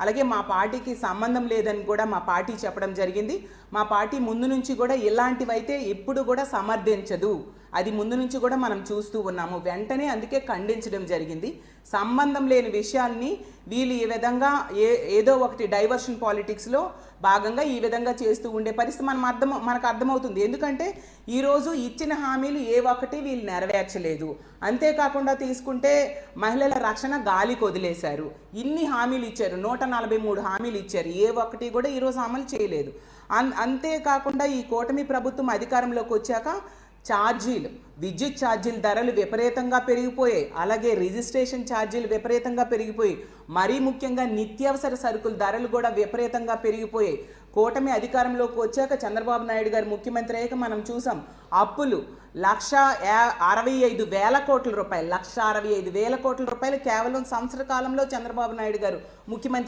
అలాగే మా పార్టీకి సంబంధం లేదని కూడా మా పార్టీ చెప్పడం జరిగింది. మా పార్టీ ముందు నుంచి కూడా ఇలాంటివైతే ఎప్పుడు కూడా సమర్థించదు. అది ముందు నుంచి కూడా మనం చూస్తూ ఉన్నాము. వెంటనే అందుకే ఖండించడం జరిగింది. సంబంధం లేని విషయాల్ని వీళ్ళు ఈ విధంగా ఏదో ఒకటి డైవర్షన్ పాలిటిక్స్లో భాగంగా ఈ విధంగా చేస్తూ ఉండే పరిస్థితి మనకు అర్థమవుతుంది. ఎందుకంటే ఈరోజు ఇచ్చిన హామీలు ఏ ఒక్కటి వీళ్ళు నెరవేర్చలేదు. అంతేకాకుండా తీసుకుంటే మహిళల రక్షణ గాలికి వదిలేశారు. ఇన్ని హామీలు ఇచ్చారు, 143 హామీలు ఇచ్చారు, ఏ ఒక్కటి కూడా ఈరోజు అమలు చేయలేదు. అంతేకాకుండా ఈ కూటమి ప్రభుత్వం అధికారంలోకి వచ్చాక ఛార్జీలు, విద్యుత్ ఛార్జీల ధరలు విపరీతంగా పెరిగిపోయాయి. అలాగే రిజిస్ట్రేషన్ ఛార్జీలు విపరీతంగా పెరిగిపోయి, మరీ ముఖ్యంగా నిత్యావసర సరుకుల ధరలు కూడా విపరీతంగా పెరిగిపోయాయి. కూటమి అధికారంలోకి వచ్చాక చంద్రబాబు నాయుడు గారు ముఖ్యమంత్రి అయ్యాక మనం చూసాం, అప్పులు 1,65,000 కోట్ల రూపాయలు, 1,65,000 కోట్ల రూపాయలు కేవలం సంవత్సర కాలంలో చంద్రబాబు నాయుడు గారు ముఖ్యమంత్రి